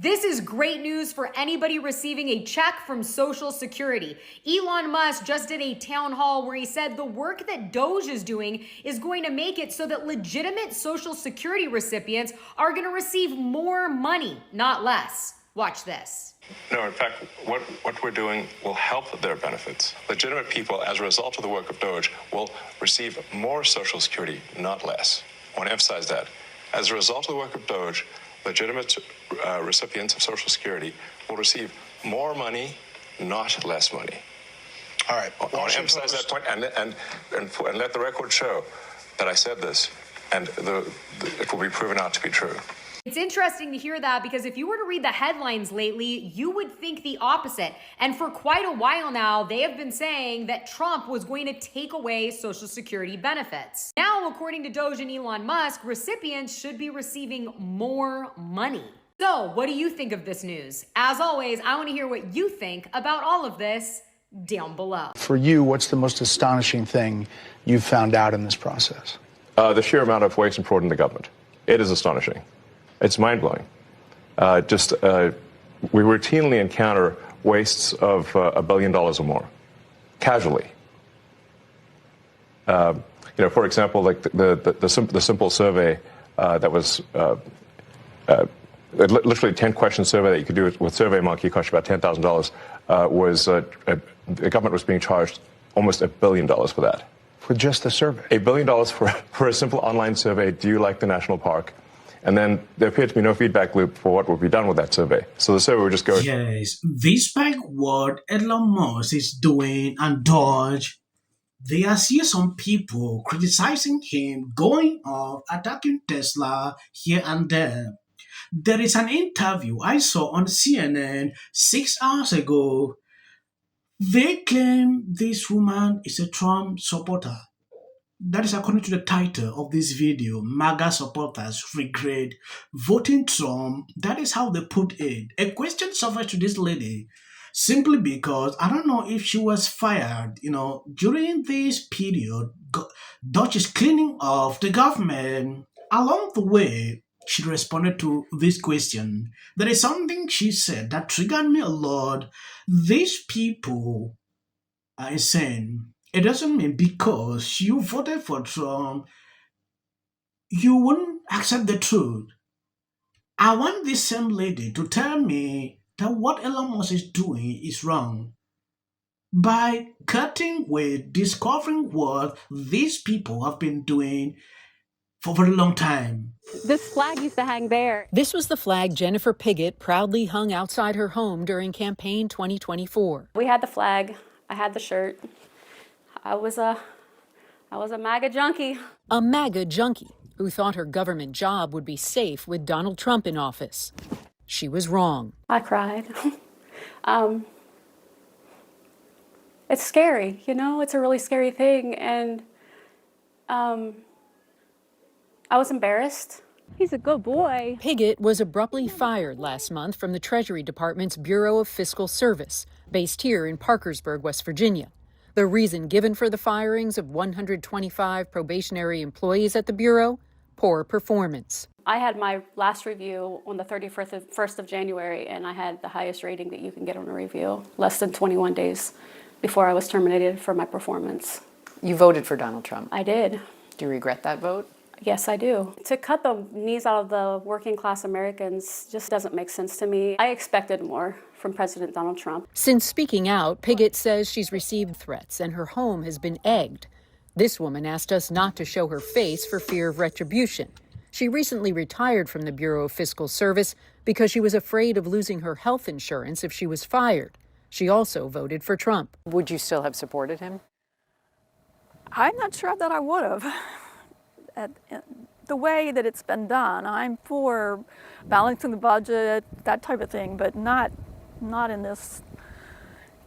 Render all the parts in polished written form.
This is great news for anybody receiving a check from Social Security. Elon Musk just did a town hall where he said the work that DOGE is doing is going to make it so that legitimate Social Security recipients are going to receive more money, not less. Watch this. No, in fact, what we're doing will help their benefits. Legitimate people, as a result of the work of DOGE, will receive more Social Security, not less. I want to emphasize that. As a result of the work of DOGE, legitimate recipients of Social Security will receive more money, not less money. All right. I want to emphasize that point and let the record show that I said this, and it will be proven out to be true. It's interesting to hear that because if you were to read the headlines lately, you would think the opposite. And for quite a while now, they have been saying that Trump was going to take away Social Security benefits. Now, according to DOGE and Elon Musk, recipients should be receiving more money. So, what do you think of this news? As always, I want to hear what you think about all of this down below. For you, what's the most astonishing thing you've found out in this process? The sheer amount of waste and fraud in the government. It is astonishing. It's mind-blowing. We routinely encounter wastes of $1 billion or more, casually. For example, like the simple survey that was literally 10-question survey that you could do with SurveyMonkey, cost you about $10,000. Was the government was being charged almost $1 billion for that. For just the survey? $1 billion for a simple online survey. Do you like the national park? And then there appeared to be no feedback loop for what would be done with that survey. So the survey would just go... Yes, despite what Elon Musk is doing and DOGE, there are still some people criticizing him, going off, attacking Tesla here and there. There is an interview I saw on CNN 6 hours ago. They claim this woman is a Trump supporter. That is according to the title of this video. MAGA supporters regret voting Trump. That is how they put it. A question surfaced to this lady simply because I don't know if she was fired. During this period, DOGE is cleaning off the government. Along the way, she responded to this question. There is something she said that triggered me a lot. These people are insane. It doesn't mean because you voted for Trump, you wouldn't accept the truth. I want this same lady to tell me that what Elon Musk is doing is wrong. By cutting with discovering what these people have been doing for a very long time. This flag used to hang there. This was the flag Jennifer Piggott proudly hung outside her home during campaign 2024. We had the flag. I had the shirt. I was a MAGA junkie. A MAGA junkie who thought her government job would be safe with Donald Trump in office. She was wrong. I cried. It's scary, it's a really scary thing. And I was embarrassed. He's a good boy. Piggott was abruptly fired last month from the Treasury Department's Bureau of Fiscal Service, based here in Parkersburg, West Virginia. The reason given for the firings of 125 probationary employees at the Bureau? Poor performance. I had my last review on the 31st of January, and I had the highest rating that you can get on a review, less than 21 days before I was terminated for my performance. You voted for Donald Trump. I did. Do you regret that vote? Yes, I do. To cut the knees out of the working class Americans just doesn't make sense to me. I expected more from President Donald Trump. Since speaking out, Piggott says she's received threats and her home has been egged. This woman asked us not to show her face for fear of retribution. She recently retired from the Bureau of Fiscal Service because she was afraid of losing her health insurance if she was fired. She also voted for Trump. Would you still have supported him? I'm not sure that I would have. The way that it's been done, I'm for balancing the budget, that type of thing, but not in this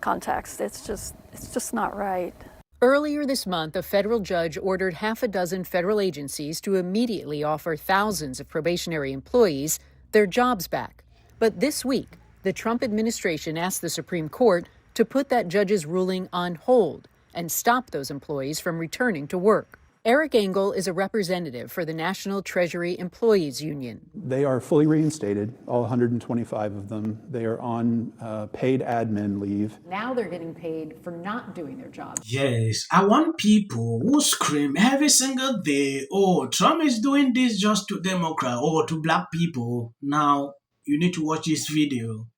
context. It's just not right. Earlier this month, a federal judge ordered half a dozen federal agencies to immediately offer thousands of probationary employees their jobs back. But this week, the Trump administration asked the Supreme Court to put that judge's ruling on hold and stop those employees from returning to work. Eric Engel is a representative for the National Treasury Employees Union. They are fully reinstated, all 125 of them. They are on paid admin leave. Now they're getting paid for not doing their job. Yes, I want people who scream every single day, oh, Trump is doing this just to Democrat or to black people. Now, you need to watch this video.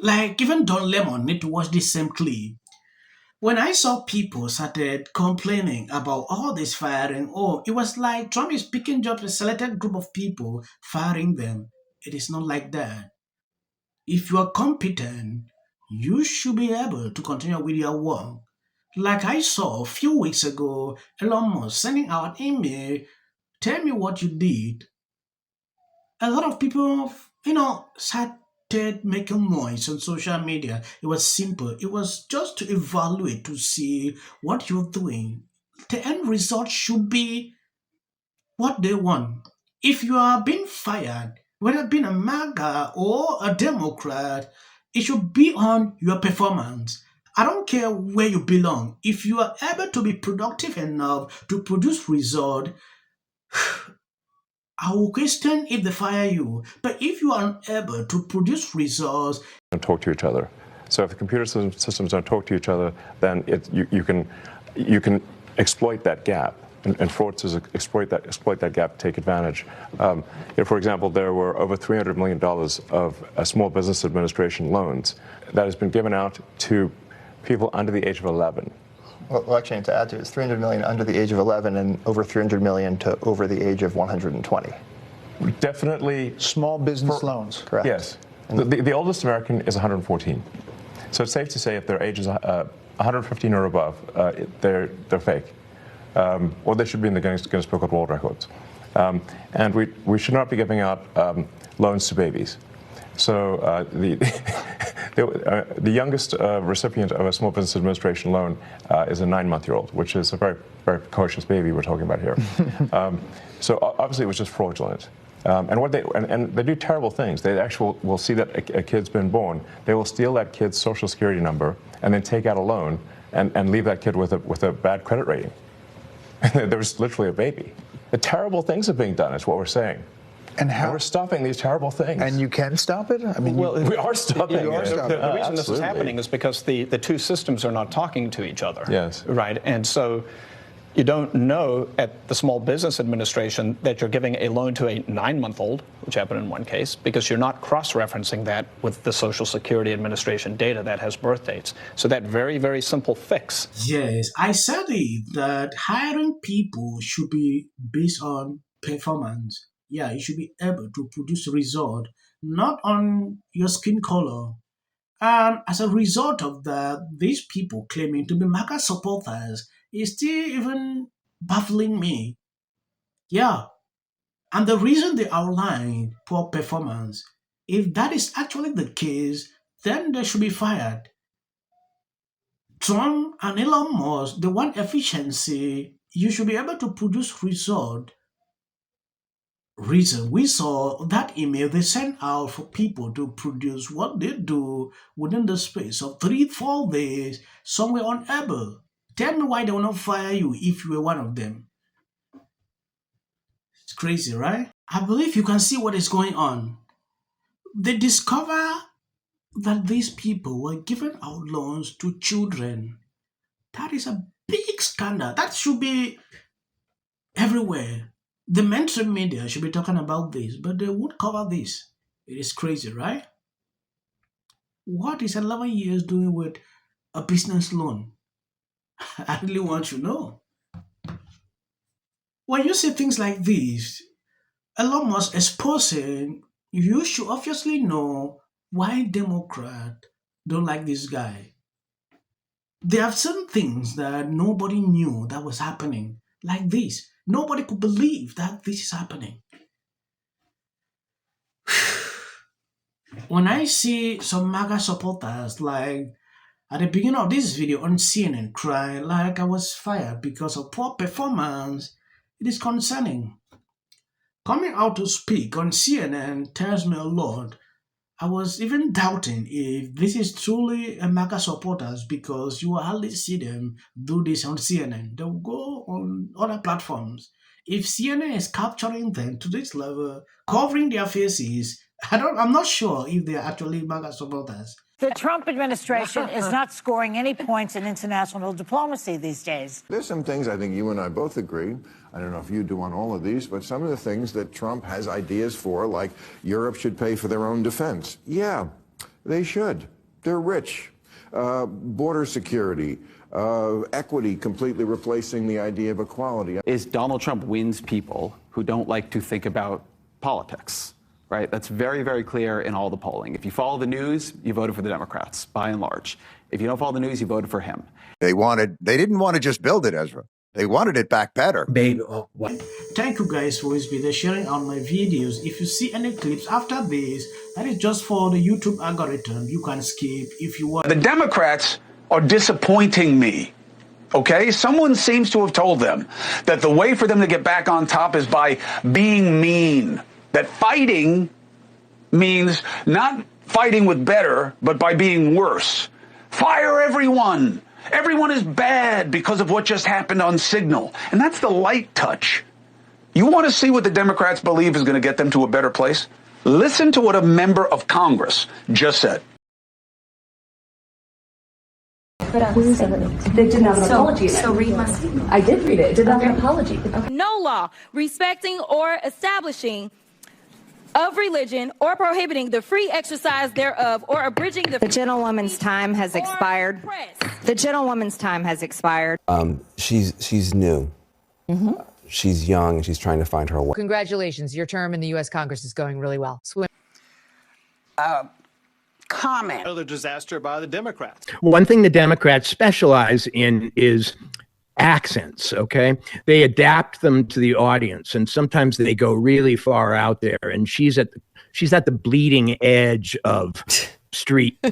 Like, even Don Lemon need to watch this same clip. When I saw people started complaining about all this firing, oh, it was like Trump is picking up a selected group of people, firing them. It is not like that. If you are competent, you should be able to continue with your work. Like I saw a few weeks ago, Elon Musk sending out email, tell me what you did. A lot of people, started making noise on social media. It was simple. It was just to evaluate to see what you're doing. The end result should be what they want. If you are being fired, whether being a MAGA or a Democrat, it should be on your performance. I don't care where you belong. If you are able to be productive enough to produce result, I will question if they fire you. But if you are unable to produce results, Don't talk to each other. So if the computer systems don't talk to each other, then you can exploit that gap. And fraudsters exploit that gap, take advantage. For example, there were over $300 million of Small Business Administration loans that has been given out to people under the age of 11. Well, actually, to add to it, it's $300 million under the age of 11 and over $300 million to over the age of 120. Definitely. Small business loans. Correct. Yes. The oldest American is 114. So it's safe to say if their age is 115 or above, they're fake. Or they should be in the Guinness Book of World Records. And we should not be giving out loans to babies. So the youngest recipient of a Small Business Administration loan is a 9-month-old, which is a very, very precocious baby we're talking about here. So obviously it was just fraudulent. And they do terrible things. They actually will see that a kid's been born. They will steal that kid's social security number and then take out a loan and leave that kid with a bad credit rating. There was literally a baby. The terrible things are being done is what we're saying. And how we're stopping these terrible things. And you can stop it? I mean, we are stopping it. The reason this is Absolutely. happening is because the two systems are not talking to each other. Yes. Right? And so you don't know at the Small Business Administration that you're giving a loan to a 9-month-old, which happened in one case, because you're not cross-referencing that with the Social Security Administration data that has birth dates. So that very, very simple fix. yes, I said it that hiring people should be based on performance. Yeah, you should be able to produce a result, not on your skin color. And as a result of that, these people claiming to be MAGA supporters is still even baffling me. Yeah, and the reason they outline poor performance, if that is actually the case, then they should be fired. Trump and Elon Musk, they want efficiency. You should be able to produce result. Reason we saw that email they sent out for people to produce what they do within the space of 3-4 days. Some were unable. Tell me why they will not fire you if you were one of them. It's crazy, right? I believe you can see what is going on. They discover that these people were giving out loans to children. That is a big scandal. That should be everywhere. The mainstream media should be talking about this, but they won't cover this. It is crazy, right? What is 11 years doing with a business loan? I really want to know. When you see things like this, Elon Musk exposing, you should obviously know why Democrats don't like this guy. They have seen things that nobody knew that was happening, like this. Nobody could believe that this is happening. When I see some MAGA supporters, like at the beginning of this video on CNN, crying like I was fired because of poor performance, it is concerning. Coming out to speak on CNN tells me a lot. I was even doubting if this is truly a MAGA supporters because you will hardly see them do this on CNN. They'll go on other platforms. If CNN is capturing them to this level, covering their faces, I'm not sure if they're actually MAGA supporters. The Trump administration is not scoring any points in international diplomacy these days. There's some things I think you and I both agree. I don't know if you do on all of these, but some of the things that Trump has ideas for, like Europe should pay for their own defense. Yeah, they should. They're rich. Border security, equity, completely replacing the idea of equality. Is Donald Trump wins people who don't like to think about politics. Right? That's very, very clear in all the polling. If you follow the news, you voted for the Democrats, by and large. If you don't follow the news, you voted for him. They didn't want to just build it, Ezra. They wanted it back better. Babe, thank you guys for always be sharing on my videos. If you see any clips after this, that is just for the YouTube algorithm. You can skip if you want. The Democrats are disappointing me. Okay? Someone seems to have told them that the way for them to get back on top is by being mean. That fighting means not fighting with better, but by being worse. Fire everyone. Everyone is bad because of what just happened on Signal. And that's the light touch. You want to see what the Democrats believe is going to get them to a better place? Listen to what a member of Congress just said. They didn't have an apology. So read my statement. I did read it. It did not have an apology. No law respecting or establishing of religion or prohibiting the free exercise thereof or abridging the gentlewoman's time has expired. The gentlewoman's time has expired. She's new. She's young and she's trying to find her way. Congratulations. Your term in the U.S. Congress is going really well. Comment. Another disaster by the Democrats. One thing the Democrats specialize in is accents, okay? They adapt them to the audience, and sometimes they go really far out there, and she's at the bleeding edge of street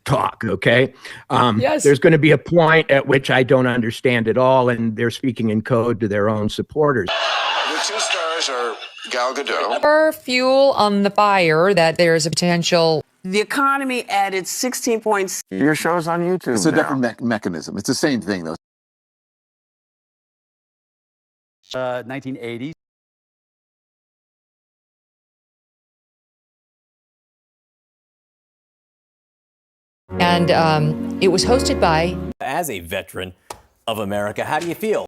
talk, okay? Yes. There's going to be a point at which I don't understand it all, and they're speaking in code to their own supporters. The two stars are Gal Gadot. More fuel on the fire that there's a potential. The economy added 16 points. Your show's on YouTube. It's a different mechanism. It's the same thing, though. 1980s. And it was hosted by. As a veteran of America, how do you feel?